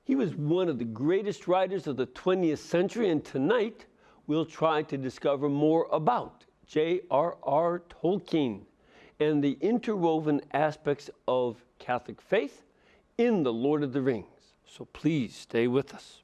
He was one of the greatest writers of the 20th century, and tonight we'll try to discover more about J.R.R. Tolkien and the interwoven aspects of Catholic faith in The Lord of the Rings. So please stay with us.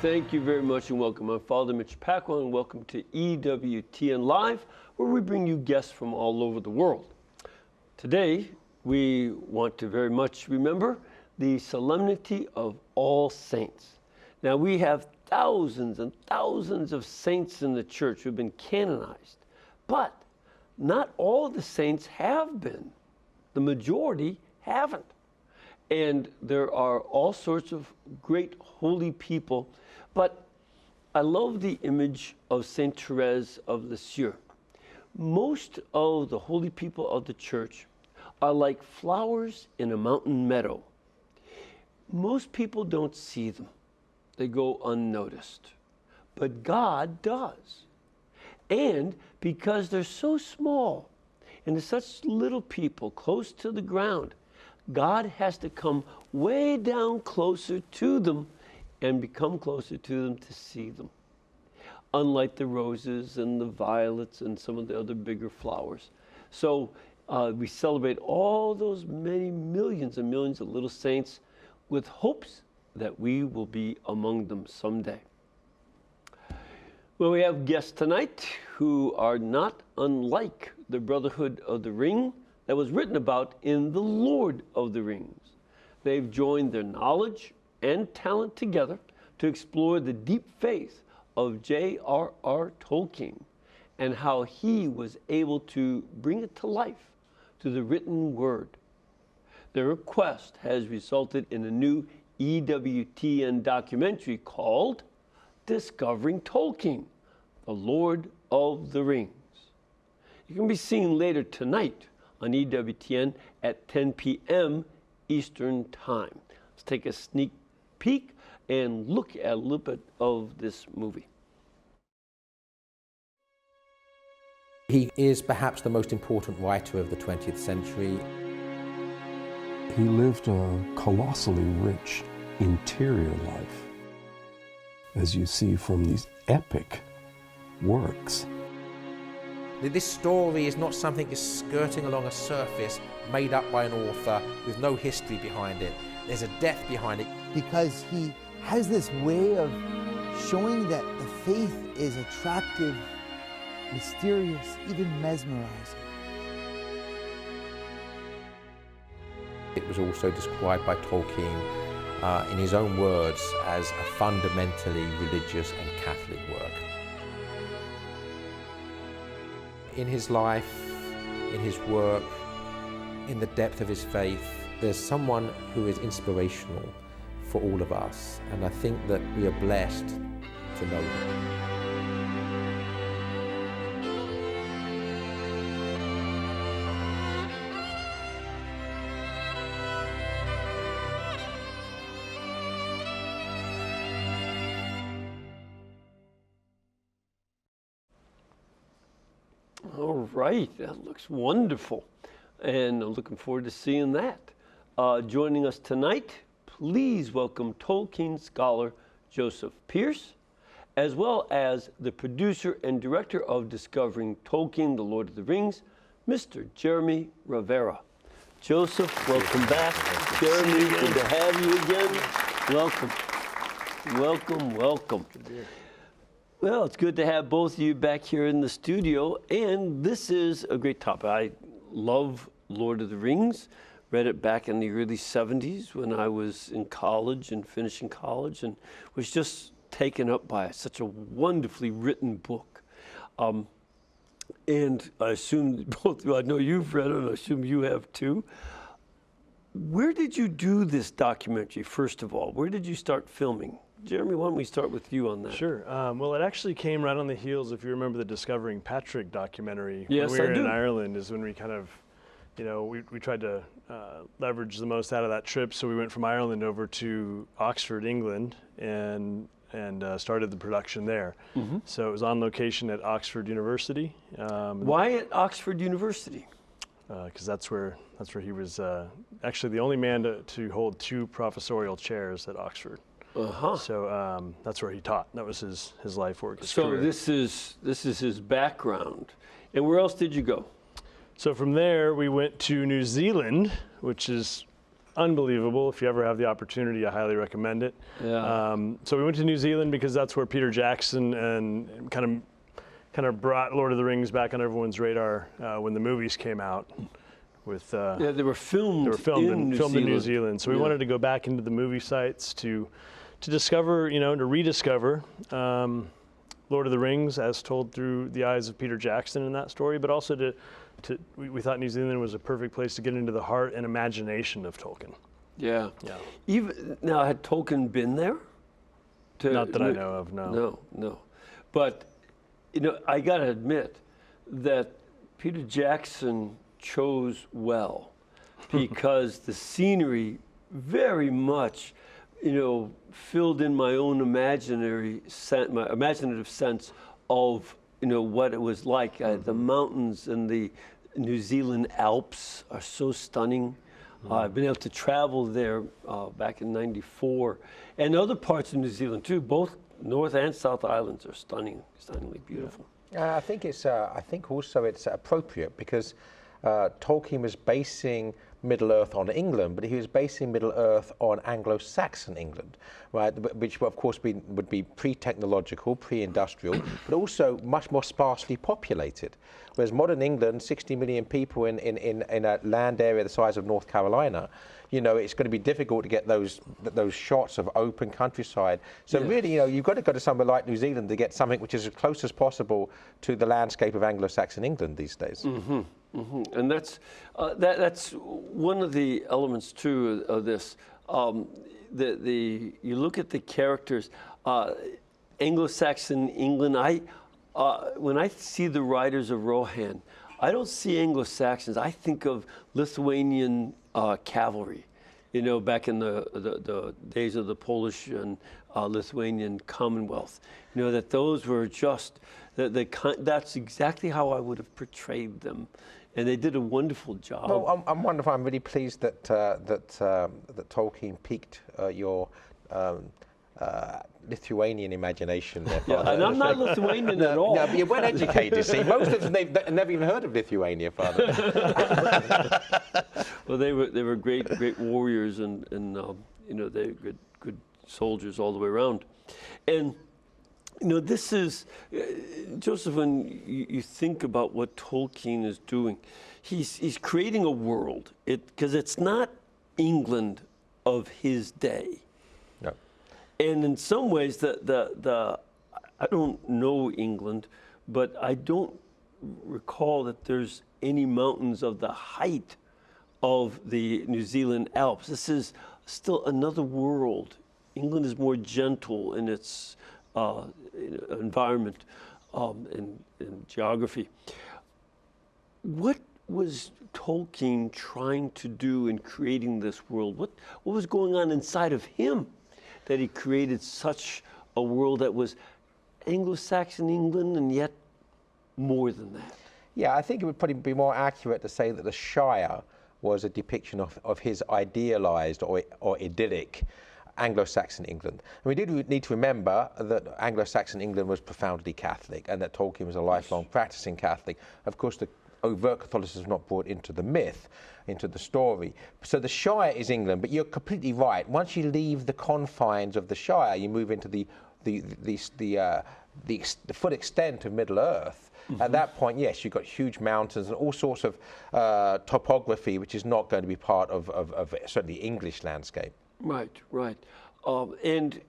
Thank you very much and welcome. I'm Father Mitch Pacwa and welcome to EWTN Live, where we bring you guests from all over the world. Today, we want to very much remember the Solemnity of All Saints. Now, we have thousands and thousands of saints in the church who have been canonized, but not all the saints have been. The majority haven't. And there are all sorts of great holy people, but I love the image of Saint Therese of Lisieux. Most of the holy people of the church are like flowers in a mountain meadow. Most people don't see them. They go unnoticed. But God does. And because they're so small and they're such little people close to the ground, God has to come way down closer to them and become closer to them to see them. Unlike the roses and the violets and some of the other bigger flowers. So we celebrate all those many millions and millions of little saints with hopes that we will be among them someday. Well, we have guests tonight who are not unlike the Brotherhood of the Ring that was written about in The Lord of the Rings. They've joined their knowledge and talent together to explore the deep faith of J.R.R. Tolkien and how he was able to bring it to life through the written word. Their quest has resulted in a new EWTN documentary called Discovering Tolkien, The Lord of the Rings. It can be seen later tonight on EWTN at 10 p.m. Eastern Time. Let's take a sneak peek and look at a little bit of this movie. He is perhaps the most important writer of the 20th century. He lived a colossally rich interior life, as you see from these epic works. This story is not something just skirting along a surface made up by an author with no history behind it. There's a depth behind it. Because he has this way of showing that the faith is attractive, mysterious, even mesmerizing. It was also described by Tolkien in his own words as a fundamentally religious and Catholic work. In his life, in his work, in the depth of his faith, there's someone who is inspirational for all of us, and I think that we are blessed to know him. All right, that looks wonderful. And I'm looking forward to seeing that. Joining us tonight, please welcome Tolkien scholar Joseph Pearce, as well as the producer and director of Discovering Tolkien, The Lord of the Rings, Mr. Jeremy Rivera. Joseph, welcome back. Jeremy, good to have you again. Welcome. Welcome, welcome. Well, it's good to have both of you back here in the studio, and this is a great topic. I love Lord of the Rings. Read it back in the early 70s when I was in college and finishing college, and was just taken up by such a wonderfully written book. and I assume both, I know you've read it, and I assume you have too. Where did you do this documentary, first of all? Where did you start filming? Jeremy, why don't we start with you on that? Sure. Well, it actually came right on the heels, if you remember the Discovering Patrick documentary. Yes, when we were I do. in Ireland is when we kind of, we tried to leverage the most out of that trip. So we went from Ireland over to Oxford, England, and started the production there. Mm-hmm. So it was on location at Oxford University. Why at Oxford University? Because that's where he was actually the only man to hold 2 professorial chairs at Oxford. Uh-huh. So that's where he taught. That was his life work. His So career. this is his background. And where else did you go? So from there, we went to New Zealand, which is unbelievable. If you ever have the opportunity, I highly recommend it. Yeah. So we went to New Zealand because that's where Peter Jackson and kind of brought Lord of the Rings back on everyone's radar when the movies came out. With Yeah, they were filmed in New Zealand. So we wanted to go back into the movie sites to discover, to rediscover Lord of the Rings as told through the eyes of Peter Jackson in that story, but also we thought New Zealand was a perfect place to get into the heart and imagination of Tolkien. Yeah. Yeah. Even now, had Tolkien been there? Not that I know of, no. No. But, I got to admit that Peter Jackson chose well because the scenery very much, filled in my own my imaginative sense of, what it was like. The mountains and the New Zealand Alps are so stunning. I've been able to travel there back in '94, and other parts of New Zealand too. Both North and South Islands are stunningly beautiful. I think also it's appropriate because Tolkien was basing Middle-earth on England, but he was basing Middle-earth on Anglo-Saxon England, right? Which of course would be pre-technological, pre-industrial, but also much more sparsely populated. Whereas modern England, 60 million people in a land area the size of North Carolina, it's going to be difficult to get those shots of open countryside. So really, you've got to go to somewhere like New Zealand to get something which is as close as possible to the landscape of Anglo-Saxon England these days. Mm-hmm. Mm-hmm. And that's one of the elements too of this. You look at the characters, Anglo-Saxon England. When I see the Riders of Rohan, I don't see Anglo-Saxons. I think of Lithuanian cavalry. Back in the days of the Polish and Lithuanian Commonwealth. That those were just that's exactly how I would have portrayed them. And they did a wonderful job. Well, I'm wonderful. I'm really pleased that Tolkien piqued your Lithuanian imagination. There, yeah, and I'm not Lithuanian at all. No, but you're well educated. See, most of them they've never even heard of Lithuania, Father. Well, they were great warriors, and they were good soldiers all the way around. And this is, Joseph, when you think about what Tolkien is doing, he's creating a world, because it's not England of his day. No. And in some ways, I don't know England, but I don't recall that there's any mountains of the height of the New Zealand Alps. This is still another world. England is more gentle in its environment and geography. What was Tolkien trying to do in creating this world? What was going on inside of him that he created such a world that was Anglo-Saxon England and yet more than that? Yeah, I think it would probably be more accurate to say that the Shire was a depiction of his idealized or idyllic Anglo-Saxon England. And we do need to remember that Anglo-Saxon England was profoundly Catholic and that Tolkien was a lifelong practicing Catholic. Of course, the overt Catholicism is not brought into the myth, into the story. So the Shire is England, but you're completely right. Once you leave the confines of the Shire, you move into the full extent of Middle-earth. Mm-hmm. At that point, yes, you've got huge mountains and all sorts of topography, which is not going to be part of certainly English landscape. Right. And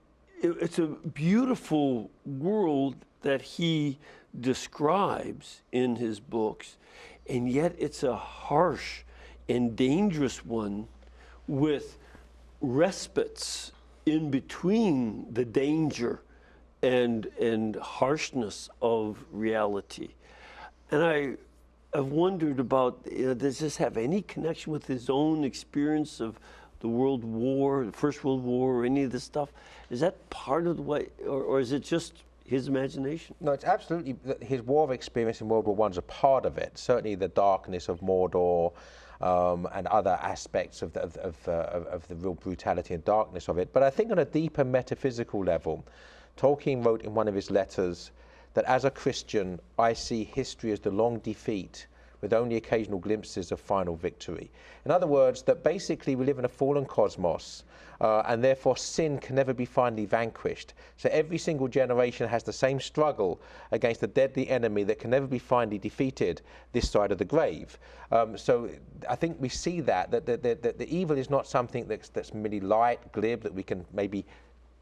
it's a beautiful world that he describes in his books, and yet it's a harsh and dangerous one with respites in between the danger and harshness of reality. And I've wondered about, does this have any connection with his own experience of the World War, the First World War, or any of this stuff? Is that part of the way, or is it just his imagination? No, it's absolutely, his war experience in World War I is a part of it. Certainly the darkness of Mordor and other aspects of the real brutality and darkness of it. But I think on a deeper metaphysical level, Tolkien wrote in one of his letters that as a Christian, I see history as the long defeat with only occasional glimpses of final victory. In other words, that basically we live in a fallen cosmos, and therefore sin can never be finally vanquished. So every single generation has the same struggle against a deadly enemy that can never be finally defeated this side of the grave. So I think we see that the evil is not something that's merely light, glib, that we can maybe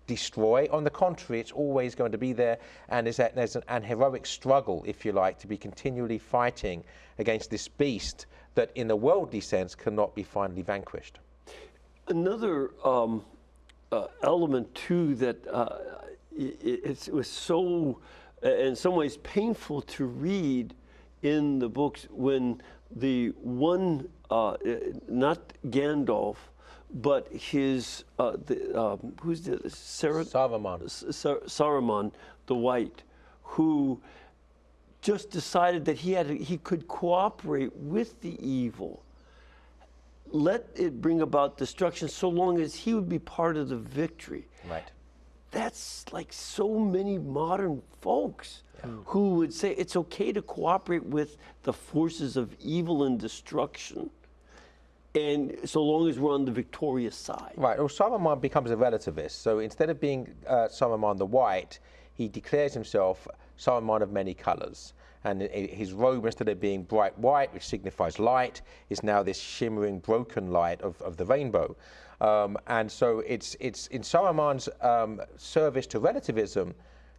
destroy. On the contrary, it's always going to be there, and there's an heroic struggle, if you like, to be continually fighting against this beast that in a worldly sense cannot be finally vanquished. Another element too that it was so, in some ways, painful to read in the books when the one, not Gandalf, but his who's the Saruman the White, who just decided that he could cooperate with the evil, let it bring about destruction, so long as he would be part of the victory. Right. That's like so many modern folks who would say it's okay to cooperate with the forces of evil and destruction, and so long as we're on the victorious side. Right. Well, Saruman becomes a relativist. So instead of being Saruman the White, he declares himself Saruman of many colors. And his robe, instead of being bright white, which signifies light, is now this shimmering, broken light of the rainbow. And so it's in Saruman's service to relativism,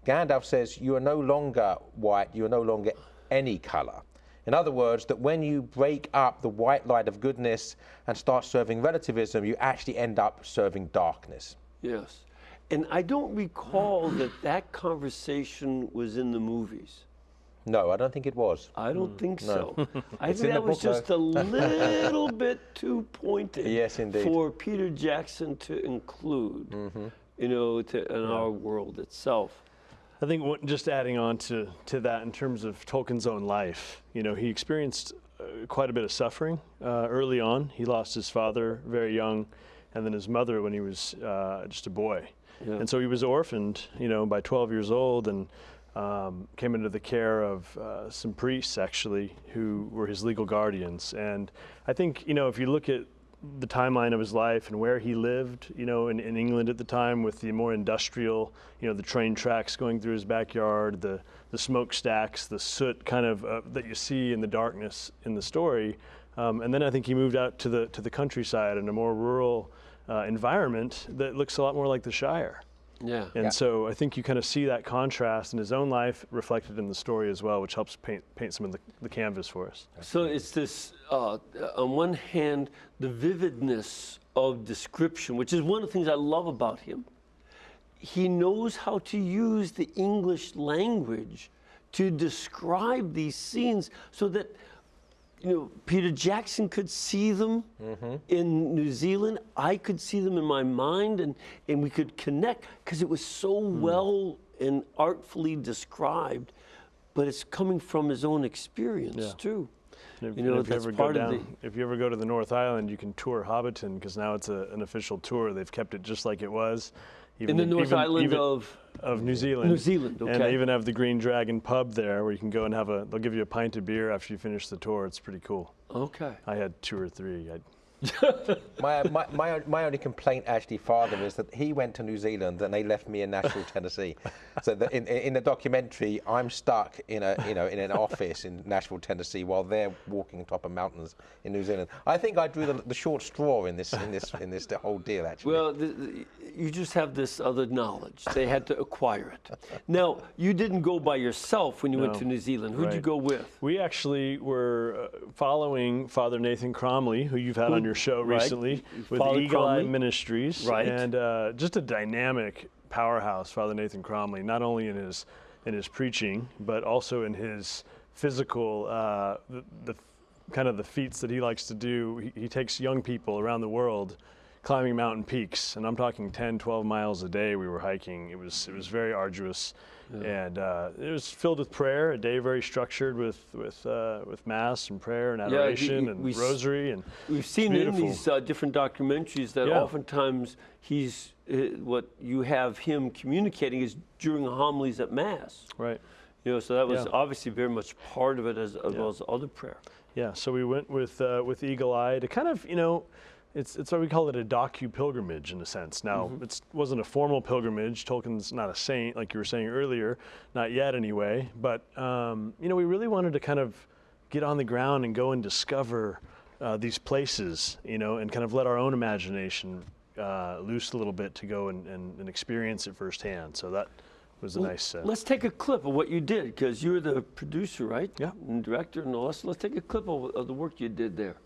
Gandalf says, you are no longer white, you are no longer any color. In other words, that when you break up the white light of goodness and start serving relativism, you actually end up serving darkness. Yes. And I don't recall that conversation was in the movies. No, I don't think it was. I don't think so. I It's think in the that was book, just a little bit too pointed. Yes, indeed. For Peter Jackson to include, in our world itself. I think just adding on to that in terms of Tolkien's own life, he experienced quite a bit of suffering early on. He lost his father very young, and then his mother when he was just a boy. Yeah. And so he was orphaned, by 12 years old, and came into the care of some priests, actually, who were his legal guardians. And I think, if you look at the timeline of his life and where he lived, in England at the time, with the more industrial, the train tracks going through his backyard, the smokestacks, the soot kind of that you see in the darkness in the story. And then I think he moved out to the countryside in a more rural environment that looks a lot more like the Shire. Yeah. And so I think you kind of see that contrast in his own life reflected in the story as well, which helps paint some of the canvas for us. So it's this, on one hand, the vividness of description, which is one of the things I love about him. He knows how to use the English language to describe these scenes so that Peter Jackson could see them in New Zealand. I could see them in my mind, and we could connect because it was so well and artfully described, but it's coming from his own experience too. If you ever go to the North Island, you can tour Hobbiton because now it's an official tour. They've kept it just like it was. In the North Island of New Zealand. New Zealand, okay. And they even have the Green Dragon pub there where you can go and they'll give you a pint of beer after you finish the tour. It's pretty cool. Okay. I had 2 or 3. My only complaint, actually, Father, is that he went to New Zealand and they left me in Nashville, Tennessee. So that in the documentary, I'm stuck in an office in Nashville, Tennessee, while they're walking on top of mountains in New Zealand. I think I drew the short straw in this whole deal, actually. Well, you just have this other knowledge. They had to acquire it. Now, you didn't go by yourself when you went to New Zealand. Who'd you go with? We actually were following Father Nathan Cromley, who you've had on your show recently, with Father Eagle Eye Cromley. Ministries, and just a dynamic powerhouse, Father Nathan Cromley, not only in his preaching, but also in his physical, the kind of the feats that he likes to do. He takes young people around the world climbing mountain peaks, and I'm talking 10, 12 miles a day we were hiking. It was very arduous, and it was filled with prayer, a day very structured with Mass and prayer and adoration and rosary. And we've seen in these different documentaries that oftentimes what you have him communicating is during homilies at Mass. Right. So that was obviously very much part of it, as well as other prayer. Yeah, so we went with Eagle Eye to kind of, it's what we call it, a docu-pilgrimage in a sense. Now, it wasn't a formal pilgrimage. Tolkien's not a saint, like you were saying earlier, not yet anyway. But, we really wanted to kind of get on the ground and go and discover these places, and kind of let our own imagination loose a little bit to go and experience it firsthand. So that was a nice... Let's take a clip of what you did, because you're the producer, right? Yeah. And director and all. Let's take a clip of the work you did there.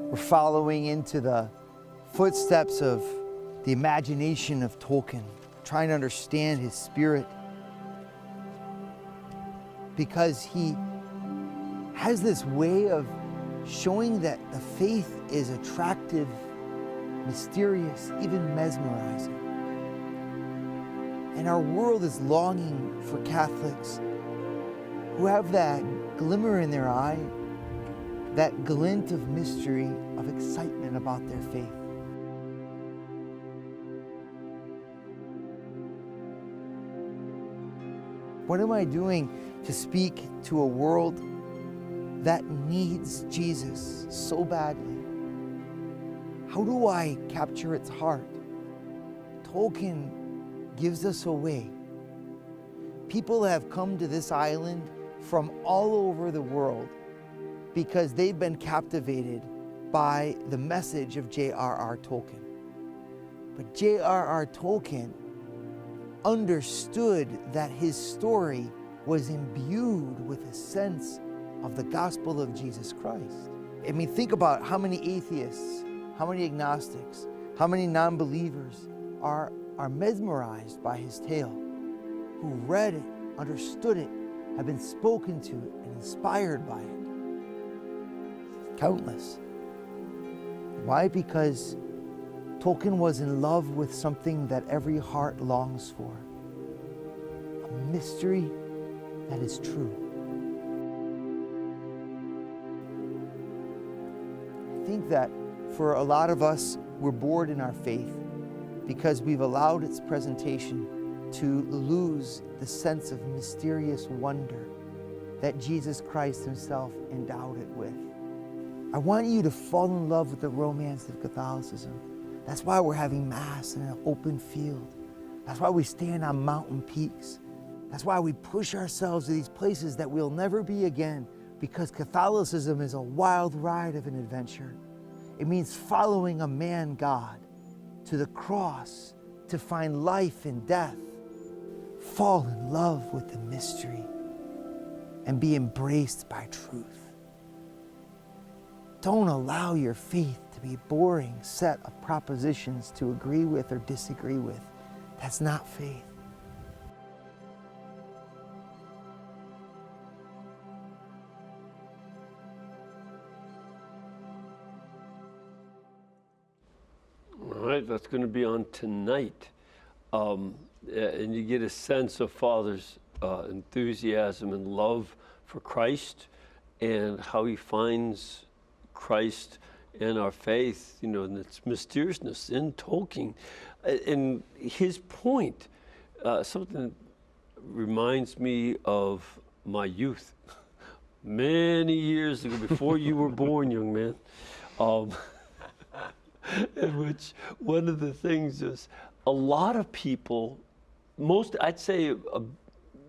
We're following into the footsteps of the imagination of Tolkien, trying to understand his spirit, because he has this way of showing that the faith is attractive, mysterious, even mesmerizing. And our world is longing for Catholics who have that glimmer in their eye, that glint of mystery, of excitement about their faith. What am I doing to speak to a world that needs Jesus so badly? How do I capture its heart? Tolkien gives us a way. People have come to this island from all over the world because they've been captivated by the message of J.R.R. Tolkien. But J.R.R. Tolkien understood that his story was imbued with a sense of the gospel of Jesus Christ. I mean, think about how many atheists, how many agnostics, how many non-believers are mesmerized by his tale, who read it, understood it, have been spoken to it, and inspired by it. Countless. Why? Because Tolkien was in love with something that every heart longs for. A mystery that is true. I think that for a lot of us, we're bored in our faith because we've allowed its presentation to lose the sense of mysterious wonder that Jesus Christ himself endowed it with. I want you to fall in love with the romance of Catholicism. That's why we're having Mass in an open field. That's why we stand on mountain peaks. That's why we push ourselves to these places that we'll never be again, because Catholicism is a wild ride of an adventure. It means following a man God to the cross to find life in death. Fall in love with the mystery and be embraced by truth. Don't allow your faith to be a boring set of propositions to agree with or disagree with. That's not faith. All right, that's going to be on tonight. And you get a sense of Father's enthusiasm and love for Christ and how he finds Christ and our faith, you know, and its mysteriousness in Tolkien. And his point, something that reminds me of my youth, many years ago, before you were born, young man, in which one of the things is a lot of people, I'd say a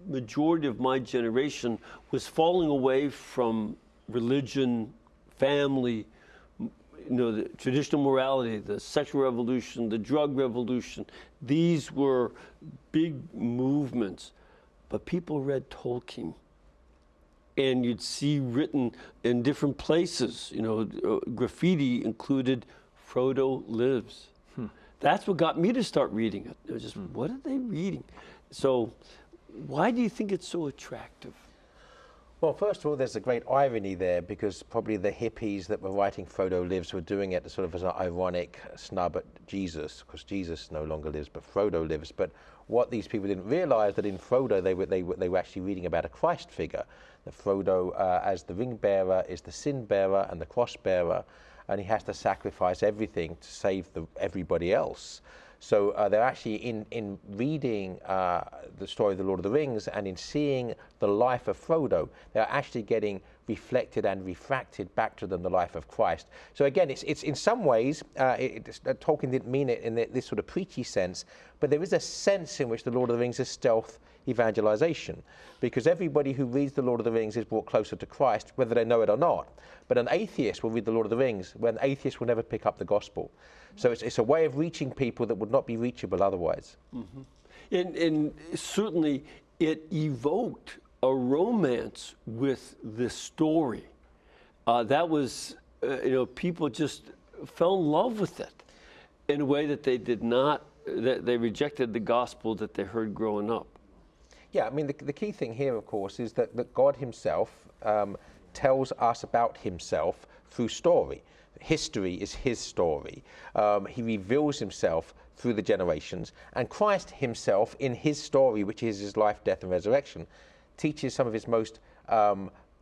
majority of my generation was falling away from religion, family, you know, the traditional morality, the sexual revolution, the drug revolution. These were big movements, but people read Tolkien, and you'd see written in different places, you know, graffiti included Frodo lives. That's what got me to start reading it. It was just, what are they reading? So why do you think it's so attractive? Well, first of all, there's a great irony there, because probably the hippies that were writing Frodo Lives were doing it sort of as an ironic snub at Jesus, because Jesus no longer lives, but Frodo lives. But what these people didn't realize, that in Frodo they were actually reading about a Christ figure. That Frodo, as the ring bearer, is the sin bearer and the cross bearer, and he has to sacrifice everything to save everybody else. So they're actually, in reading the story of the Lord of the Rings and in seeing the life of Frodo, they're actually getting reflected and refracted back to them the life of Christ. So again, it's in some ways, Tolkien didn't mean it in this sort of preachy sense, but there is a sense in which the Lord of the Rings is stealth evangelization, because everybody who reads the Lord of the Rings is brought closer to Christ, whether they know it or not. But an atheist will read the Lord of the Rings, when an atheist will never pick up the gospel. So it's a way of reaching people that would not be reachable otherwise. And certainly it evoked a romance with the story. That was, you know, people just fell in love with it in a way that they did not, that they rejected the gospel that they heard growing up. Yeah, I mean, the key thing here, of course, is that God himself tells us about himself through story. History is his story. He reveals himself through the generations, and Christ himself, in his story, which is his life, death, and resurrection, teaches some of his most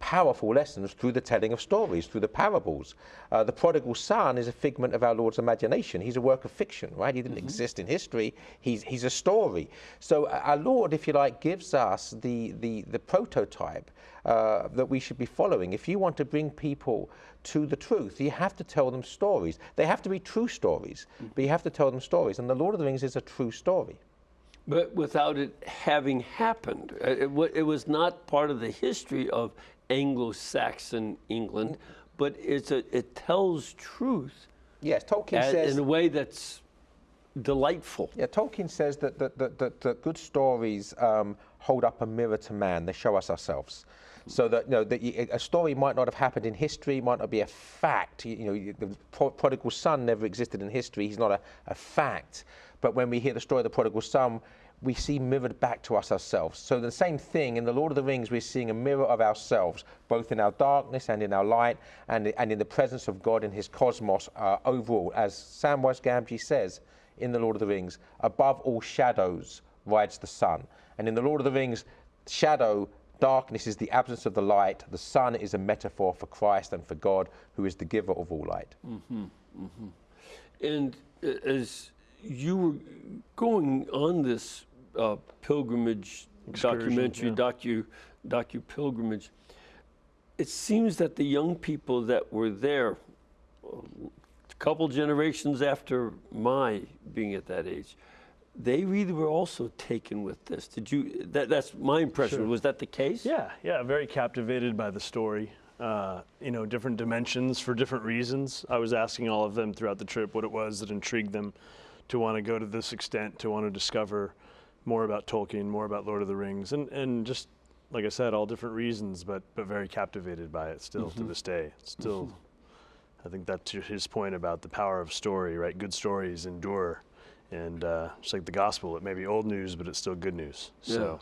powerful lessons through the telling of stories, through the parables. The prodigal son is a figment of our Lord's imagination. He's a work of fiction, right? He didn't exist in history. He's a story. So our Lord, if you like, gives us the prototype that we should be following. If you want to bring people to the truth, you have to tell them stories. They have to be true stories, but you have to tell them stories. And the Lord of the Rings is a true story. But without it having happened, it was not part of the history of Anglo-Saxon England, but it tells truth. Yes, Tolkien says in a way that's delightful. Yeah, Tolkien says that good stories hold up a mirror to man. They show us ourselves. So that, you know, a story might not have happened in history, might not be a fact. You know, the prodigal son never existed in history. He's not a fact. But when we hear the story of the prodigal son, we see mirrored back to us ourselves. So the same thing, in the Lord of the Rings, we're seeing a mirror of ourselves, both in our darkness and in our light, and in the presence of God in his cosmos overall. As Samwise Gamgee says in the Lord of the Rings, above all shadows rides the sun. And in the Lord of the Rings, shadow, darkness is the absence of the light. The sun is a metaphor for Christ and for God, who is the giver of all light. And as you were going on this pilgrimage, documentary, docu-pilgrimage, it seems that the young people that were there, a couple generations after my being at that age, they really were also taken with this. Did you? That's my impression. Sure. Was that the case? Yeah, very captivated by the story. You know, different dimensions for different reasons. I was asking all of them throughout the trip what it was that intrigued them to want to go to this extent, to want to discover more about Tolkien, more about Lord of the Rings, and just, like I said, all different reasons, but very captivated by it still to this day. Still, I think that's his point about the power of story, right? Good stories endure. And it's like the gospel. It may be old news, but it's still good news. So,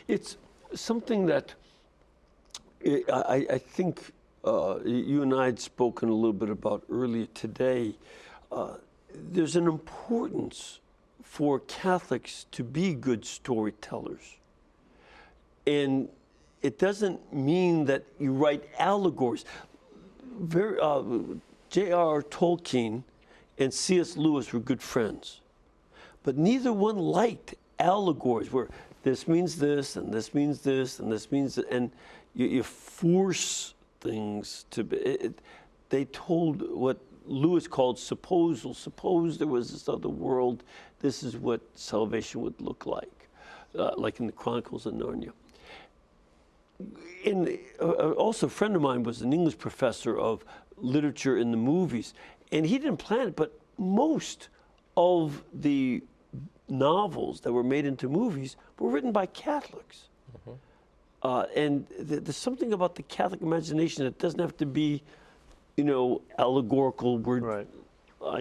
it's something that I think you and I had spoken a little bit about earlier today. There's an importance for Catholics to be good storytellers. And it doesn't mean that you write allegories. J.R.R. Tolkien and C.S. Lewis were good friends, but neither one liked allegories where this means this, and this means this, and this means that, and you force things to be. They told what Lewis called supposal. Suppose there was this other world, this is what salvation would look like in the Chronicles of Narnia. Also, a friend of mine was an English professor of literature in the movies, and he didn't plan it, but most of the novels that were made into movies were written by Catholics. And there's something about the Catholic imagination that doesn't have to be, allegorical word,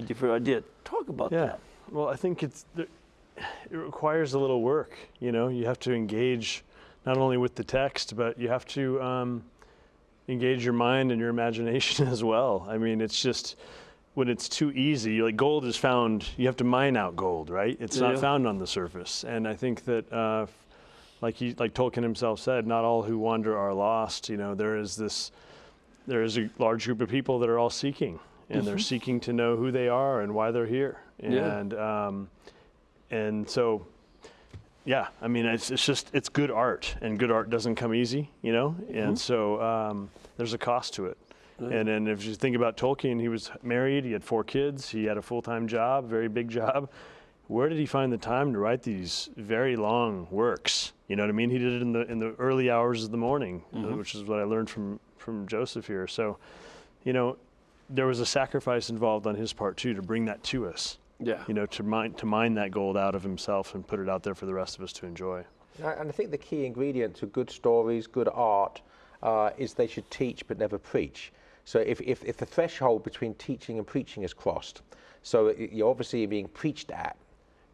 different idea. Talk about that. Well, I think it requires a little work. You have to engage not only with the text, but you have to engage your mind and your imagination as well. I mean, it's just when it's too easy, like gold is found, you have to mine out gold, right? It's not found on the surface. And I think that, like Tolkien himself said, not all who wander are lost. There is a large group of people that are all seeking, and they're seeking to know who they are and why they're here. And so, I mean, it's good art, and good art doesn't come easy, and so there's a cost to it. And then if you think about Tolkien, he was married, he had 4 kids, he had a full-time job, very big job. Where did he find the time to write these very long works? You know what I mean? He did it in the early hours of the morning, which is what I learned from Joseph here. So, there was a sacrifice involved on his part too to bring that to us. To mine that gold out of himself and put it out there for the rest of us to enjoy. And I think the key ingredient to good stories, good art, is they should teach but never preach. So if the threshold between teaching and preaching is crossed, so you're obviously being preached at.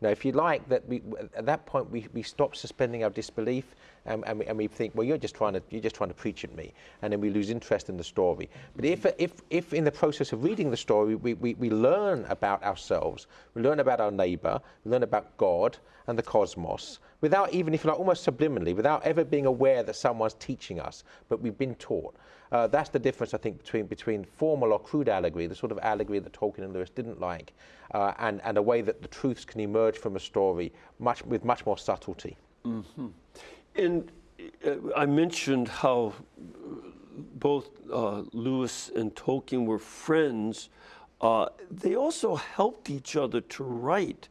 Now, if you like, at that point we stop suspending our disbelief, and we think, well, you're just trying to preach at me, and then we lose interest in the story. But if in the process of reading the story we learn about ourselves, we learn about our neighbor, we learn about God and the cosmos, without even, if you like, almost subliminally, without ever being aware that someone's teaching us, but we've been taught. That's the difference, I think, between formal or crude allegory, the sort of allegory that Tolkien and Lewis didn't like, and a way that the truths can emerge from a story with much more subtlety. And I mentioned how both Lewis and Tolkien were friends. They also helped each other to write.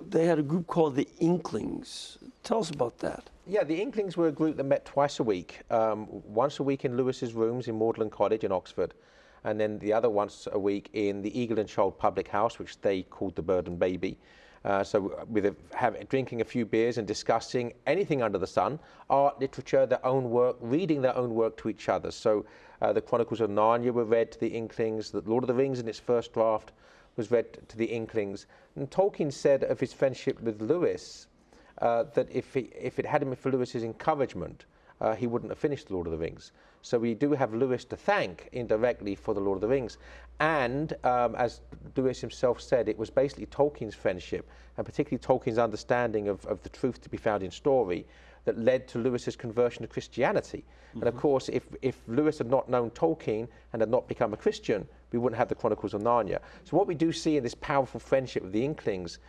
They had a group called the Inklings. Tell us about that. Yeah, the Inklings were a group that met twice a week. Once a week in Lewis's rooms in Magdalen Cottage in Oxford, and then the other once a week in the Eagle and Child Public House, which they called the Bird and Baby. So with drinking a few beers and discussing anything under the sun, art, literature, their own work, reading their own work to each other. So the Chronicles of Narnia were read to the Inklings, the Lord of the Rings in its first draft was read to the Inklings. And Tolkien said of his friendship with Lewis that if it hadn't been for Lewis's encouragement, he wouldn't have finished The Lord of the Rings. So we do have Lewis to thank indirectly for The Lord of the Rings. And as Lewis himself said, it was basically Tolkien's friendship, and particularly Tolkien's understanding of the truth to be found in story, that led to Lewis's conversion to Christianity. And of course, if Lewis had not known Tolkien and had not become a Christian, we wouldn't have the Chronicles of Narnia. So what we do see in this powerful friendship of the Inklings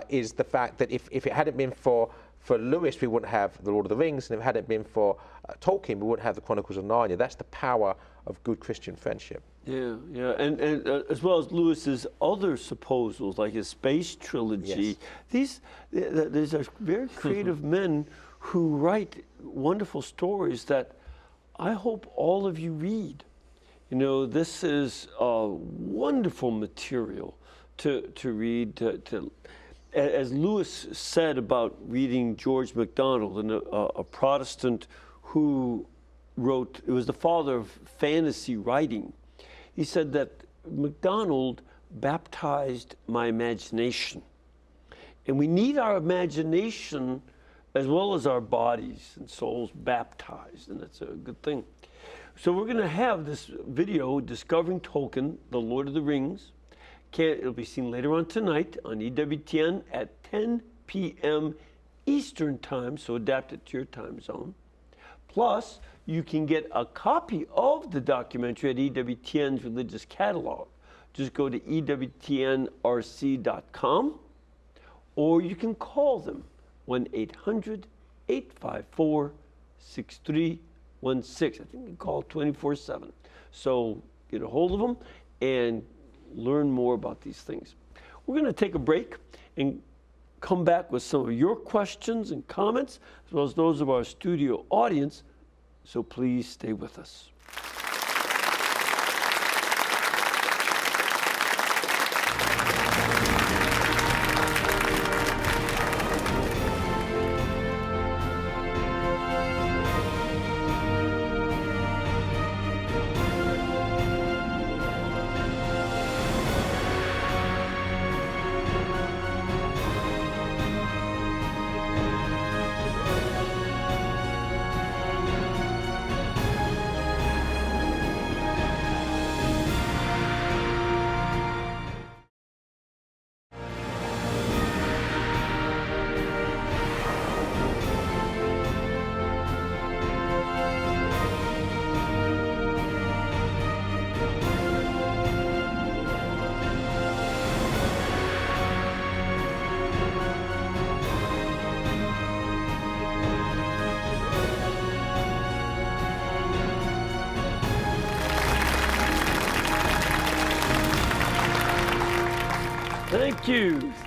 is the fact that if it hadn't been for Lewis, we wouldn't have The Lord of the Rings, and if it hadn't been for Tolkien, we wouldn't have the Chronicles of Narnia. That's the power of good Christian friendship. Yeah, and as well as Lewis's other supposals, like his space trilogy. Yes. These are very creative men who write wonderful stories that I hope all of you read. This is wonderful material to read. As Lewis said about reading George MacDonald, a Protestant who wrote, it was the father of fantasy writing. He said that MacDonald baptized my imagination. And we need our imagination as well as our bodies and souls baptized, and that's a good thing. So we're going to have this video, Discovering Tolkien, The Lord of the Rings. It'll be seen later on tonight on EWTN at 10 p.m. Eastern Time, so adapt it to your time zone. Plus, you can get a copy of the documentary at EWTN's Religious Catalog. Just go to EWTNRC.com, or you can call them 1-800-854-6316. I think you can call 24/7. So get a hold of them and learn more about these things. We're going to take a break and come back with some of your questions and comments, as well as those of our studio audience. So please stay with us.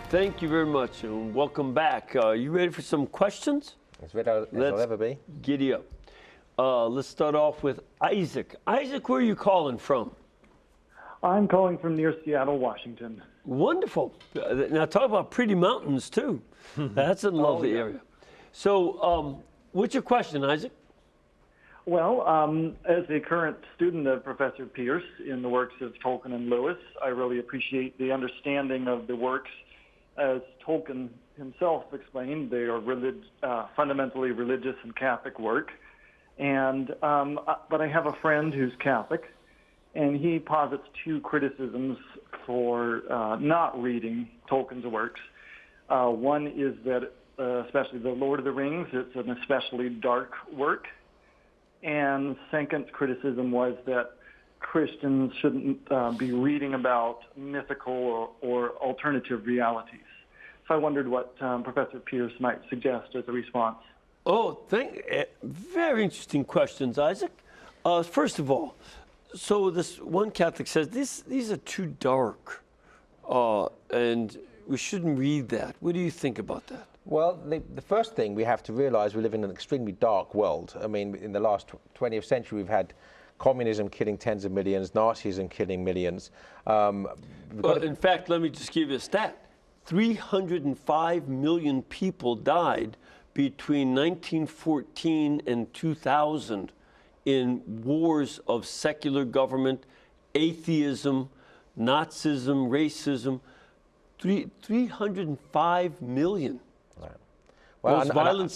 Thank you very much, and welcome back. You ready for some questions? As ready as I'll ever be. Giddy up. Let's start off with Isaac. Isaac, where are you calling from? I'm calling from near Seattle, Washington. Wonderful. Now talk about pretty mountains too. That's a lovely area. So what's your question, Isaac? Well, as a current student of Professor Pearce in the works of Tolkien and Lewis, I really appreciate the understanding of the works as Tolkien himself explained. They are fundamentally religious and Catholic work. And but I have a friend who's Catholic, and he posits two criticisms for not reading Tolkien's works. One is that, especially The Lord of the Rings, it's an especially dark work. And second criticism was that Christians shouldn't be reading about mythical or alternative realities. So I wondered what Professor Pearce might suggest as a response. Oh, very interesting questions, Isaac. First of all, so this one Catholic says these are too dark, and we shouldn't read that. What do you think about that? Well, the first thing we have to realize, we live in an extremely dark world. I mean, in the last 20th century, we've had communism killing tens of millions, Nazism killing millions. In fact, let me just give you a stat. 305 million people died between 1914 and 2000 in wars of secular government, atheism, Nazism, racism. 305 million. Right. Well, Most violent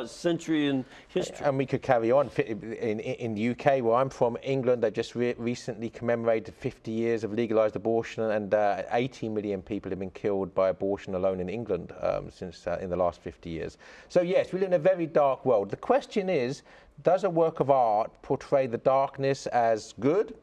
century in history. And we could carry on. In the UK, where I'm from, England, they just recently commemorated 50 years of legalised abortion, and 80 million people have been killed by abortion alone in England since in the last 50 years. So yes, we live in a very dark world. The question is, does a work of art portray the darkness as good,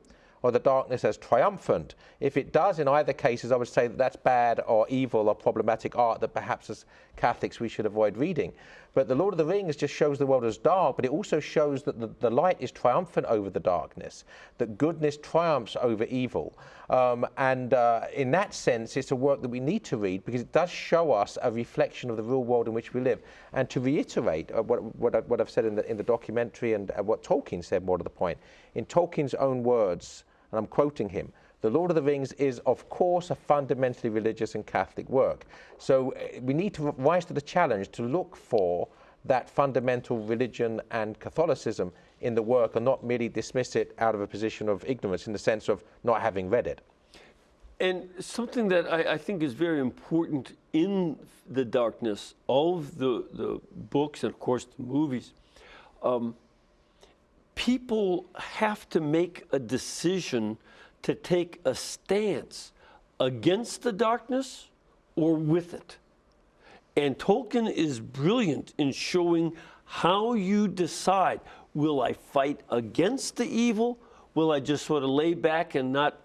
or the darkness as triumphant? If it does, in either cases, I would say that that's bad or evil or problematic art that perhaps as Catholics we should avoid reading. But The Lord of the Rings just shows the world as dark, but it also shows that the light is triumphant over the darkness, that goodness triumphs over evil. In that sense, it's a work that we need to read because it does show us a reflection of the real world in which we live. And to reiterate what I've said in the documentary and what Tolkien said more to the point, in Tolkien's own words, and I'm quoting him, The Lord of the Rings is, of course, a fundamentally religious and Catholic work. So we need to rise to the challenge to look for that fundamental religion and Catholicism in the work and not merely dismiss it out of a position of ignorance in the sense of not having read it. And something that I think is very important in the darkness of the books and, of course, the movies, people have to make a decision to take a stance against the darkness or with it. And Tolkien is brilliant in showing how you decide, will I fight against the evil? Will I just sort of lay back and not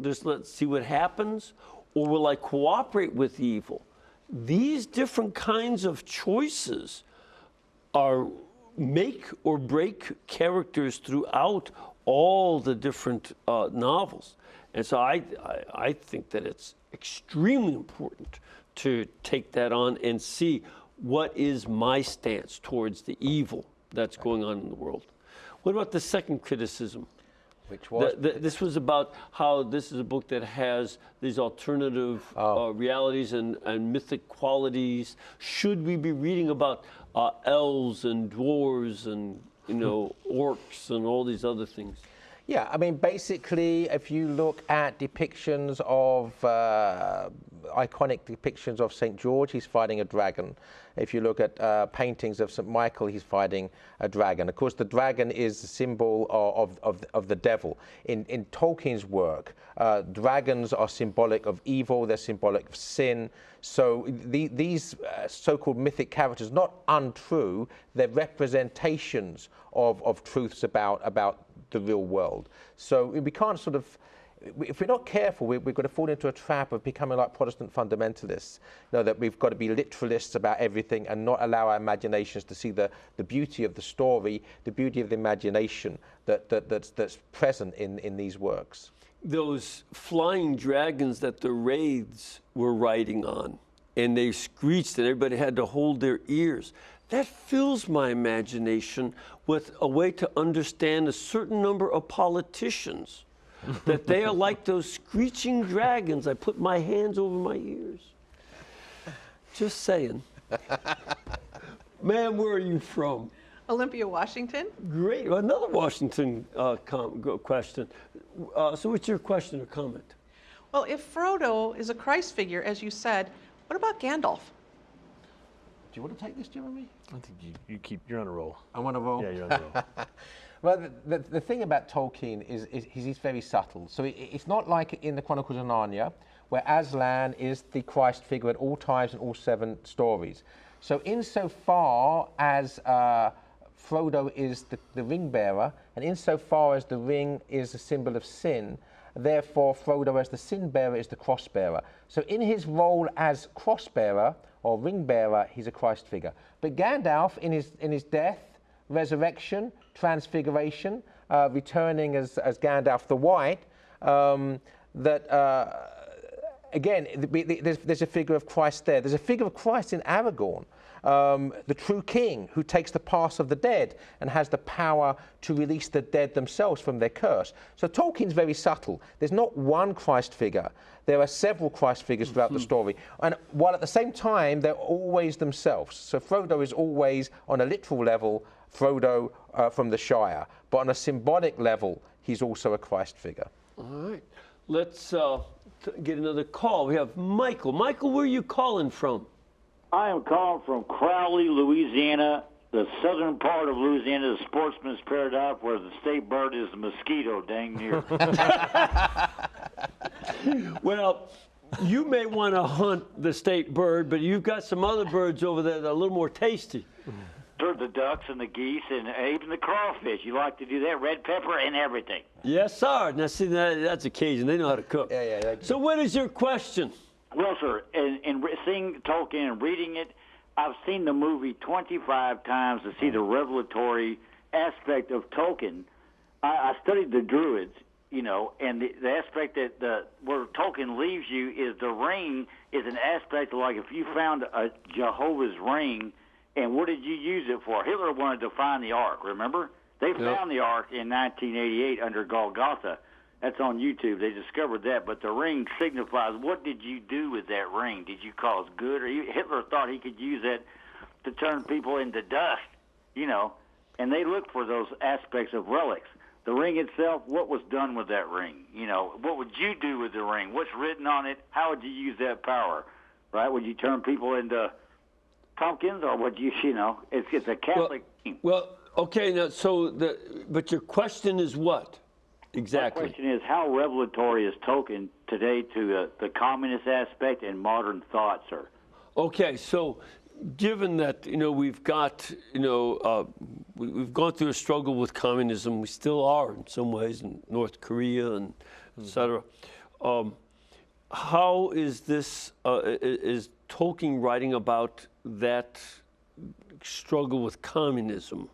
just let's see what happens? Or will I cooperate with evil? These different kinds of choices are make or break characters throughout all the different novels. And so I think that it's extremely important to take that on and see what is my stance towards the evil that's going on in the world. What about the second criticism? Which was? This was about how this is a book that has these alternative realities and mythic qualities. Should we be reading about elves and dwarves and orcs and all these other things? Yeah, I mean, basically, if you look at depictions of, iconic depictions of St. George, he's fighting a dragon. If you look at paintings of St. Michael, he's fighting a dragon. Of course, the dragon is a symbol of the devil. In Tolkien's work, dragons are symbolic of evil, they're symbolic of sin. So these so-called mythic characters, not untrue, they're representations of truths about the real world. So we can't sort of, if we're not careful, we're going to fall into a trap of becoming like Protestant fundamentalists. That we've got to be literalists about everything and not allow our imaginations to see the beauty of the story, the beauty of the imagination that's present in these works. Those flying dragons that the wraiths were riding on, and they screeched and everybody had to hold their ears. That fills my imagination with a way to understand a certain number of politicians, that they are like those screeching dragons. I put my hands over my ears. Just saying. Ma'am, where are you from? Olympia, Washington. Great. Another Washington question. So what's your question or comment? Well, if Frodo is a Christ figure, as you said, what about Gandalf? Do you want to take this, Jeremy? I think you're on a roll. I want to roll? Yeah, you're on a roll. Well, the thing about Tolkien is he's very subtle. So it's not like in the Chronicles of Narnia, where Aslan is the Christ figure at all times in all 7 stories. So insofar as Frodo is the ring bearer, and insofar as the ring is a symbol of sin, therefore Frodo as the sin bearer is the cross bearer. So in his role as cross bearer or ring bearer, he's a Christ figure. But Gandalf in his death, resurrection, transfiguration, returning as Gandalf the White, again, there's a figure of Christ there. There's a figure of Christ in Aragorn, the true king who takes the pass of the dead and has the power to release the dead themselves from their curse. So Tolkien's very subtle. There's not one Christ figure. There are several Christ figures throughout the story. And while at the same time, they're always themselves. So Frodo is always, on a literal level, Frodo from the Shire. But on a symbolic level, he's also a Christ figure. All right. Let's get another call. We have Michael. Michael, where are you calling from? I am calling from Crowley, Louisiana, the southern part of Louisiana, the sportsman's paradise, where the state bird is the mosquito, dang near. Well, you may want to hunt the state bird, but you've got some other birds over there that are a little more tasty. The ducks and the geese and even the crawfish. You like to do that, red pepper and everything. Yes, sir. Now, see, that's occasion. They know how to cook. Yeah. So what is your question? Well, sir, in seeing Tolkien and reading it, I've seen the movie 25 times to see the revelatory aspect of Tolkien. I studied the Druids, and the aspect that where Tolkien leaves you is the ring is an aspect of, like, if you found a Jehovah's ring, and what did you use it for? Hitler wanted to find the Ark, remember? They found the Ark in 1988 under Golgotha. That's on YouTube. They discovered that. But the ring signifies, what did you do with that ring? Did you cause good? Or Hitler thought he could use that to turn people into dust, and they looked for those aspects of relics. The ring itself, what was done with that ring? What would you do with the ring? What's written on it? How would you use that power, right? Would you turn people into pumpkins, or would you, it's a Catholic thing. Well, okay, now, but your question is what? Exactly. My question is, how revelatory is Tolkien today to the communist aspect and modern thought, sir? Okay, so given that, we've got, we've gone through a struggle with communism, we still are in some ways in North Korea and et cetera. How is this, is Tolkien writing about that struggle with communism?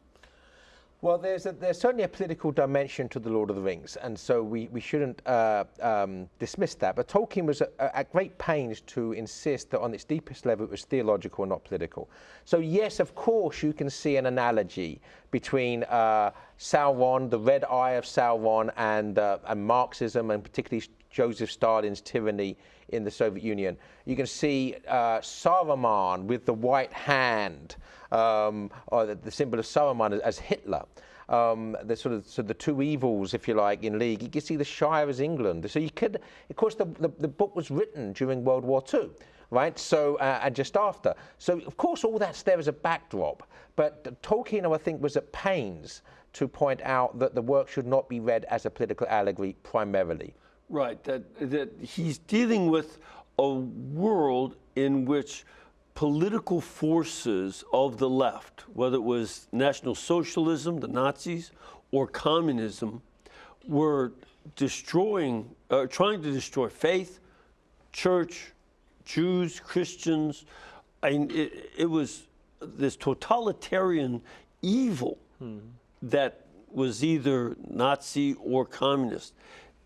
Well, there's certainly a political dimension to The Lord of the Rings, and so we shouldn't dismiss that. But Tolkien was at great pains to insist that on its deepest level it was theological and not political. So yes, of course, you can see an analogy between Sauron, the red eye of Sauron, and Marxism, and particularly Joseph Stalin's tyranny in the Soviet Union. You can see Saruman with the white hand, or the symbol of Saruman as Hitler. The two evils, if you like, in league. You can see the Shire as England. So you could, of course, the book was written during World War II, right? So and just after. So of course all that's there as a backdrop. But Tolkien, I think, was at pains to point out that the work should not be read as a political allegory primarily. Right, that he's dealing with a world in which political forces of the left, whether it was National Socialism, the Nazis, or communism, were trying to destroy faith, church, Jews, Christians. It was this totalitarian evil that was either Nazi or communist.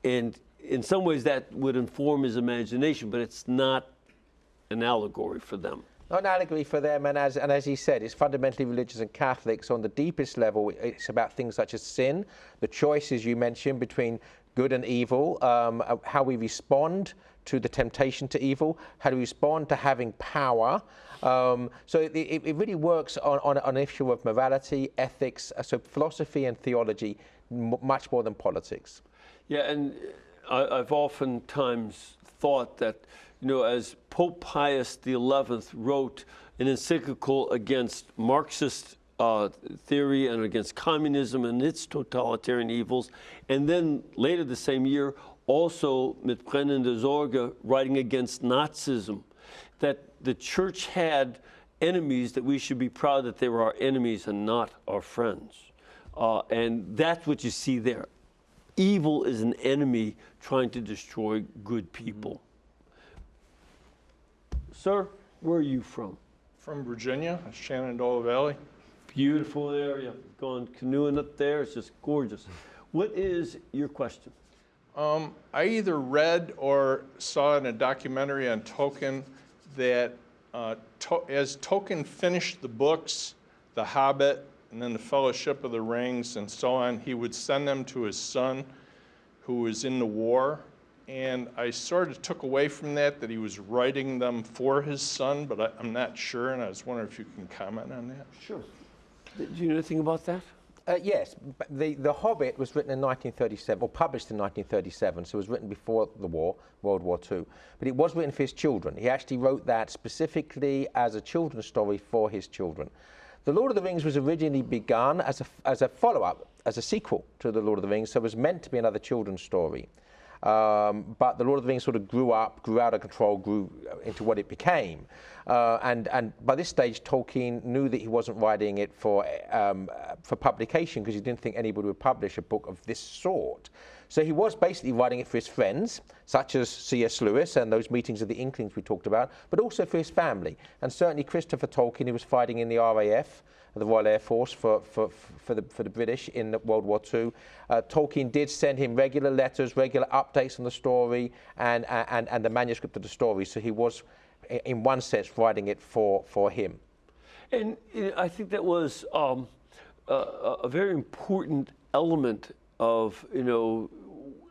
And in some ways that would inform his imagination, but it's not an allegory for them. Not an allegory for them, and as he said, it's fundamentally religious and Catholic. So on the deepest level, it's about things such as sin, the choices you mentioned between good and evil, how we respond to the temptation to evil, how do we respond to having power. So it really works on an issue of morality, ethics, so philosophy and theology, much more than politics. Yeah, and I've oftentimes thought that, as Pope Pius XI wrote an encyclical against Marxist theory and against communism and its totalitarian evils, and then later the same year, also Mit brennender Sorge, writing against Nazism, that the church had enemies, that we should be proud that they were our enemies and not our friends. And that's what you see there. Evil is an enemy trying to destroy good people. Sir, where are you from? From Virginia, Shenandoah Valley. Beautiful area. Gone canoeing up there. It's just gorgeous. What is your question? I either read or saw in a documentary on Tolkien that as Tolkien finished the books, The Hobbit, and then the Fellowship of the Rings and so on, he would send them to his son who was in the war. And I sort of took away from that he was writing them for his son, but I'm not sure, and I was wondering if you can comment on that. Sure. Do you know anything about that? Yes. The Hobbit was written in 1937, or published in 1937, so it was written before the war, World War II. But it was written for his children. He actually wrote that specifically as a children's story for his children. The Lord of the Rings was originally begun as a follow-up, as a sequel to The Lord of the Rings, so it was meant to be another children's story. But The Lord of the Rings sort of grew out of control, grew into what it became. And by this stage, Tolkien knew that he wasn't writing it for publication, because he didn't think anybody would publish a book of this sort. So he was basically writing it for his friends, such as C.S. Lewis and those meetings of the Inklings we talked about, but also for his family. And certainly Christopher Tolkien, who was fighting in the RAF, the Royal Air Force, for the British in World War II. Tolkien did send him regular letters, regular updates on the story, and the manuscript of the story. So he was, in one sense, writing it for him. And I think that was a very important element of,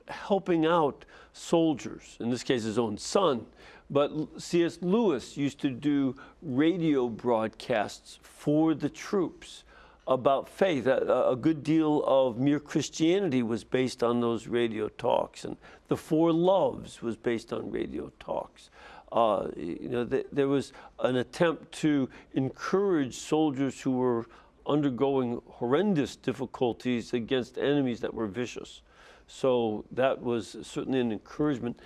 helping out soldiers, in this case his own son. But C.S. Lewis used to do radio broadcasts for the troops about faith. A good deal of Mere Christianity was based on those radio talks, and The Four Loves was based on radio talks. There was an attempt to encourage soldiers who were undergoing horrendous difficulties against enemies that were vicious. So that was certainly an encouragement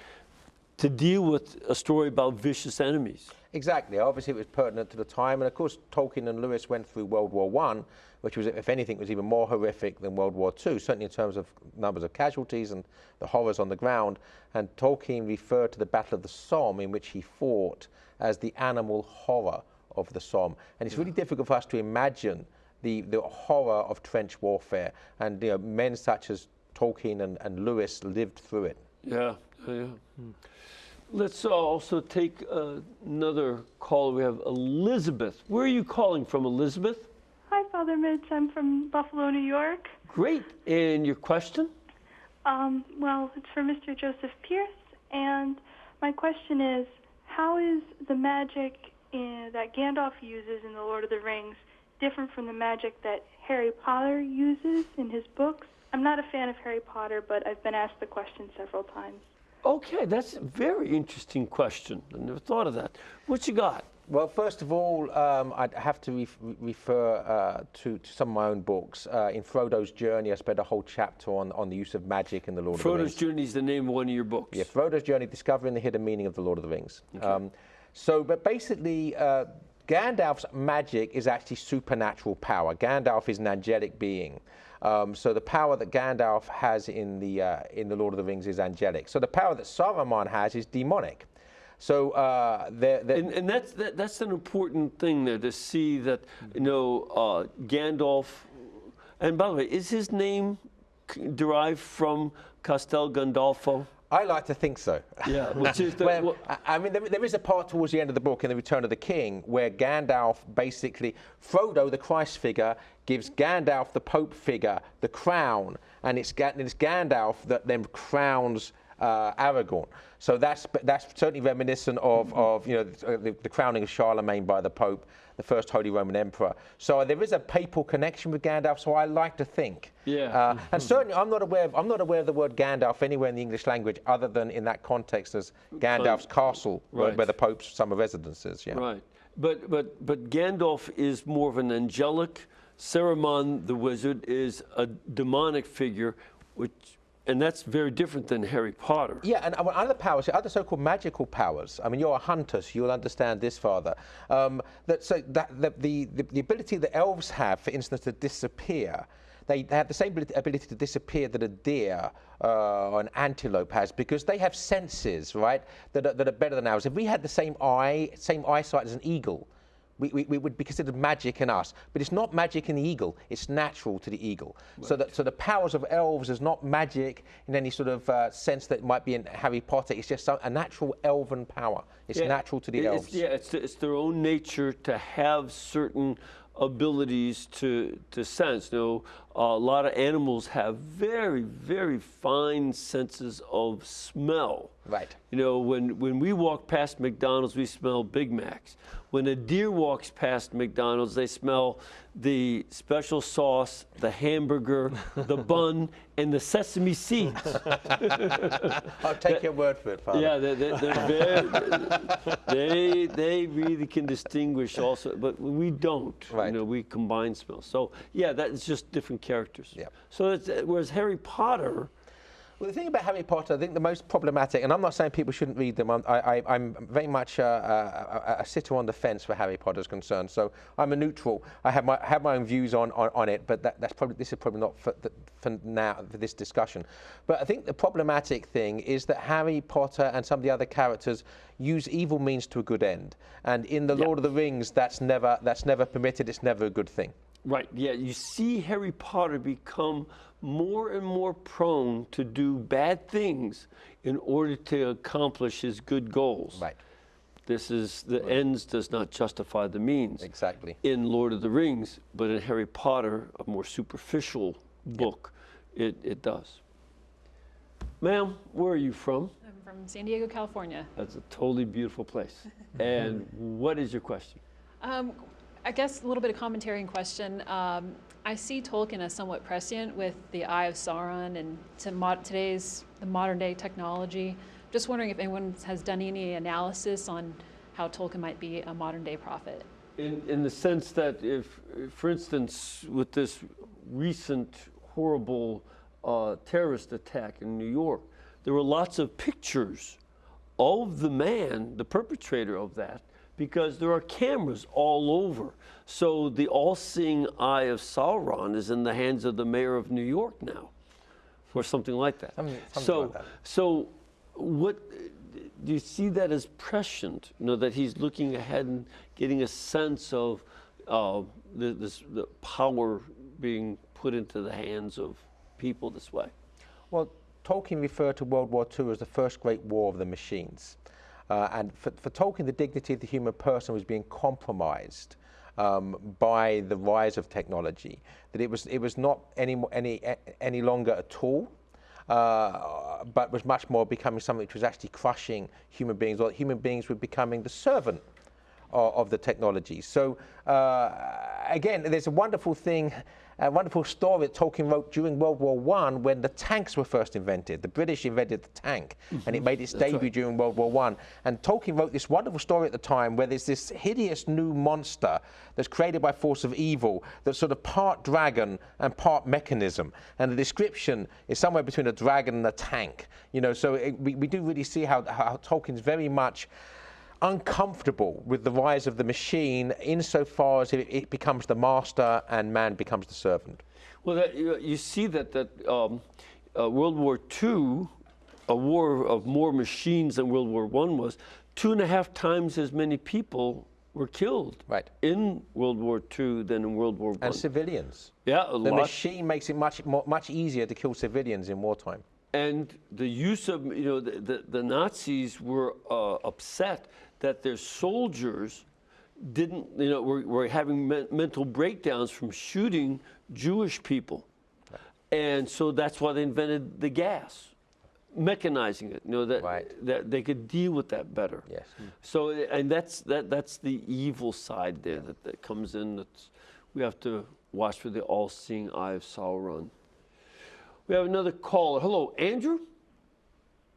to deal with a story about vicious enemies. Exactly. Obviously, it was pertinent to the time, and of course, Tolkien and Lewis went through World War I, which was, if anything, was even more horrific than World War II, certainly in terms of numbers of casualties and the horrors on the ground. And Tolkien referred to the Battle of the Somme, in which he fought, as the animal horror of the Somme. And it's really difficult for us to imagine the horror of trench warfare, and men such as Tolkien and Lewis lived through it. Yeah. Let's also take another call. We have Elizabeth. Where are you calling from, Elizabeth? Hi, Father Mitch. I'm from Buffalo, New York. Great. And your question? Well, it's for Mr. Joseph Pearce, and my question is, how is the magic that Gandalf uses in The Lord of the Rings different from the magic that Harry Potter uses in his books? I'm not a fan of Harry Potter, but I've been asked the question several times. Okay, that's a very interesting question. I never thought of that. What you got? Well, first of all, I'd have to refer to some of my own books. In Frodo's Journey, I spent a whole chapter on the use of magic in The Lord of the Rings. Frodo's Journey is the name of one of your books. Yeah, Frodo's Journey, Discovering the Hidden Meaning of The Lord of the Rings. Okay. But basically, Gandalf's magic is actually supernatural power. Gandalf is an angelic being. So the power that Gandalf has in the Lord of the Rings is angelic. So the power that Saruman has is demonic. So and that's an important thing there, to see that Gandalf. And by the way, is his name derived from Castel Gandolfo? I like to think so. Yeah, which is I mean, there is a part towards the end of the book in The Return of the King where Gandalf basically, Frodo, the Christ figure, gives Gandalf, the Pope figure, the crown, and it's Gandalf that then crowns Aragorn. So that's certainly reminiscent of the crowning of Charlemagne by the Pope, the first Holy Roman Emperor. So there is a papal connection with Gandalf. So I like to think. Yeah. And certainly I'm not aware of the word Gandalf anywhere in the English language other than in that context as Gandalf's castle, right, where the Pope's summer residence is. Yeah. Right. But Gandalf is more of an angelic. Saruman the wizard is a demonic figure, and that's very different than Harry Potter. Yeah, and other powers, other so-called magical powers. I mean, you're a hunter, so you'll understand this, Father. The ability that elves have, for instance, to disappear, they have the same ability to disappear that a deer or an antelope has, because they have senses, right, that are better than ours. If we had the same eyesight as an eagle, we would be considered magic in us, but it's not magic in the eagle. It's natural to the eagle. Right. So the powers of elves is not magic in any sort of sense that might be in Harry Potter. It's just a natural elven power. It's natural to the elves. It's their own nature to have certain abilities to sense. A lot of animals have very, very fine senses of smell. Right. When we walk past McDonald's, we smell Big Macs. When a deer walks past McDonald's, they smell the special sauce, the hamburger, the bun, and the sesame seeds. I'll take your word for it, Father. Yeah, they really can distinguish also, but we don't. Right. We combine smells. So yeah, that's just different characters. Yeah. So whereas Harry Potter. Well, the thing about Harry Potter, I think the most problematic, and I'm not saying people shouldn't read them, I'm very much a sitter on the fence where Harry Potter is concerned. So I'm a neutral. I have my own views on it, but this is probably not for now for this discussion. But I think the problematic thing is that Harry Potter and some of the other characters use evil means to a good end, and in the Lord of the Rings, that's never permitted. It's never a good thing. Right. Yeah. You see Harry Potter become more and more prone to do bad things in order to accomplish his good goals. Right. This is the ends does not justify the means. Exactly. In Lord of the Rings, but in Harry Potter, a more superficial book, it does. Ma'am, where are you from? I'm from San Diego, California. That's a totally beautiful place. And what is your question? I guess a little bit of commentary and question. I see Tolkien as somewhat prescient with the Eye of Sauron and the modern day technology. Just wondering if anyone has done any analysis on how Tolkien might be a modern day prophet. In the sense that if, for instance, with this recent horrible terrorist attack in New York, there were lots of pictures of the man, the perpetrator of that, because there are cameras all over. So the all-seeing eye of Sauron is in the hands of the mayor of New York now, or something like that. Something like that. So what do you see that as prescient? You know, that he's looking ahead and getting a sense of the power being put into the hands of people this way? Well, Tolkien referred to World War II as the first great war of the machines. And for Tolkien, the dignity of the human person was being compromised by the rise of technology. That it was not any longer a tool, but was much more becoming something which was actually crushing human beings, or human beings were becoming the servant of the technology. So again, there's a wonderful thing, a wonderful story that Tolkien wrote during World War I when the tanks were first invented. The British invented the tank, and it made its debut during World War I. And Tolkien wrote this wonderful story at the time where there's this hideous new monster that's created by force of evil that's sort of part dragon and part mechanism. And the description is somewhere between a dragon and a tank. You know, so we do really see how Tolkien's very much uncomfortable with the rise of the machine insofar as it becomes the master and man becomes the servant. Well, you see that World War II, a war of more machines than World War I was, 2.5 times as many people were killed in World War II than in World War I. And civilians. Yeah, the machine makes it much easier to kill civilians in wartime. And the use of, you know, the Nazis were upset that their soldiers didn't, you know, were having mental breakdowns from shooting Jewish people. And so that's why they invented the gas, mechanizing it, you know, that they could deal with that better. Yes. So, and that's the evil side there that comes in. We have to watch for the all-seeing eye of Sauron. We have another caller. Hello, Andrew?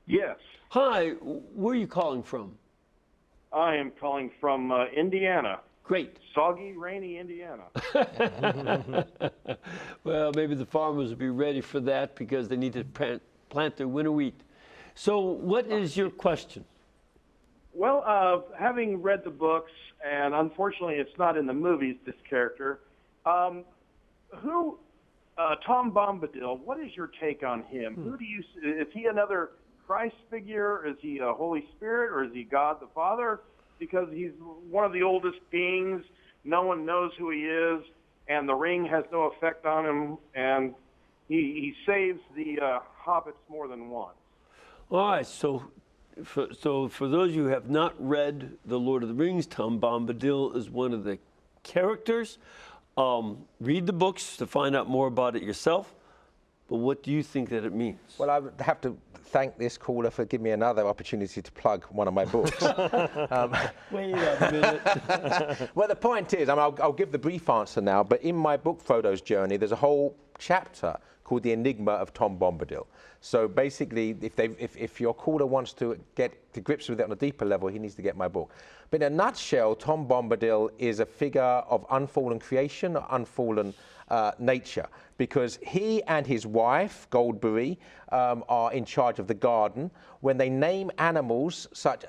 Yes. Hi, where are you calling from? I am calling from Indiana. Great. Soggy, rainy Indiana. Well, maybe the farmers will be ready for that because they need to plant their winter wheat. So what is your question? Well, having read the books, and unfortunately it's not in the movies, this character, Tom Bombadil, what is your take on him? Who do you, is he another Christ figure? Is he a Holy Spirit, or is he God the Father? Because he's one of the oldest beings, no one knows who he is, and the ring has no effect on him, and he saves the hobbits more than once. All right, so for those of you who have not read The Lord of the Rings, Tom Bombadil is one of the characters. Read the books to find out more about it yourself. But what do you think that it means? Well, I would have to thank this caller for giving me another opportunity to plug one of my books. Wait a minute. Well, the point is, I'll give the brief answer now, but in my book, Frodo's Journey, there's a whole chapter called The Enigma of Tom Bombadil. So basically, if your caller wants to get to grips with it on a deeper level, he needs to get my book. But in a nutshell, Tom Bombadil is a figure of unfallen creation, unfallen nature, because he and his wife, Goldberry, are in charge of the garden. When they name animals, such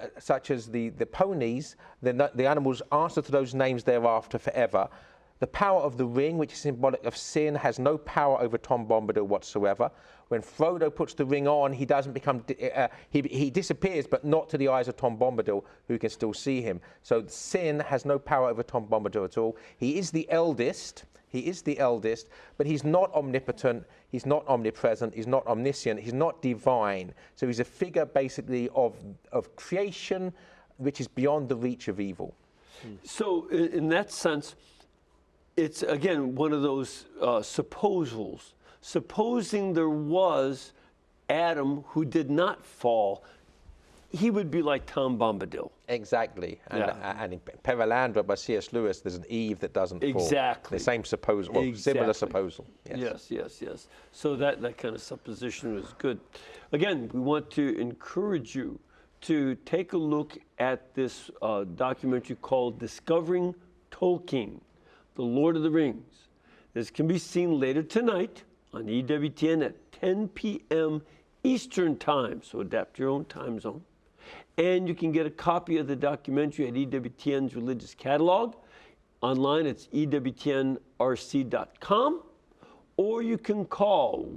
as the ponies, the animals answer to those names thereafter forever. The power of the ring, which is symbolic of sin, has no power over Tom Bombadil whatsoever. When Frodo puts the ring on, he doesn't become, he disappears, but not to the eyes of Tom Bombadil, who can still see him. So sin has no power over Tom Bombadil at all. He is the eldest. He is the eldest, but he's not omnipotent, he's not omnipresent, he's not omniscient, he's not divine. So he's a figure basically of creation, which is beyond the reach of evil. So in that sense, it's again one of those supposals. Supposing there was Adam who did not fall, he would be like Tom Bombadil. Exactly. And in Perelandra by C.S. Lewis, there's an Eve that doesn't fall. Exactly. The same supposal, well, similar supposal. Yes. Yes. So that kind of supposition was good. Again, we want to encourage you to take a look at this documentary called Discovering Tolkien, The Lord of the Rings. This can be seen later tonight on EWTN at 10 p.m. Eastern Time, so adapt your own time zone. And you can get a copy of the documentary at EWTN's Religious Catalog. Online, it's EWTNRC.com. Or you can call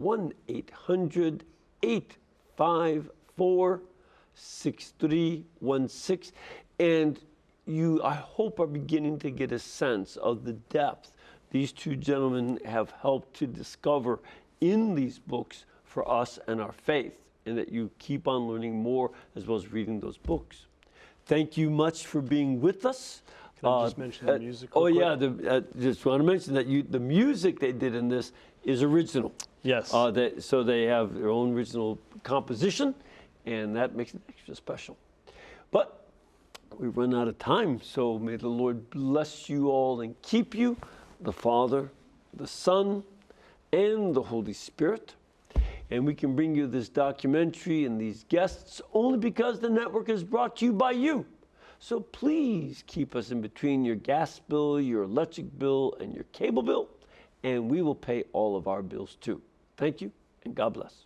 1-800-854-6316. And you, I hope, are beginning to get a sense of the depth these two gentlemen have helped to discover in these books for us and our faith, and that you keep on learning more as well as reading those books. Thank you much for being with us. Can I just mention the music? Oh, real yeah. quick? Just want to mention that the music they did in this is original. Yes. So they have their own original composition, and that makes it extra special. But we've run out of time, so may the Lord bless you all and keep you, the Father, the Son, and the Holy Spirit. And we can bring you this documentary and these guests only because the network is brought to you by you. So please keep us in between your gas bill, your electric bill, and your cable bill, and we will pay all of our bills too. Thank you, and God bless.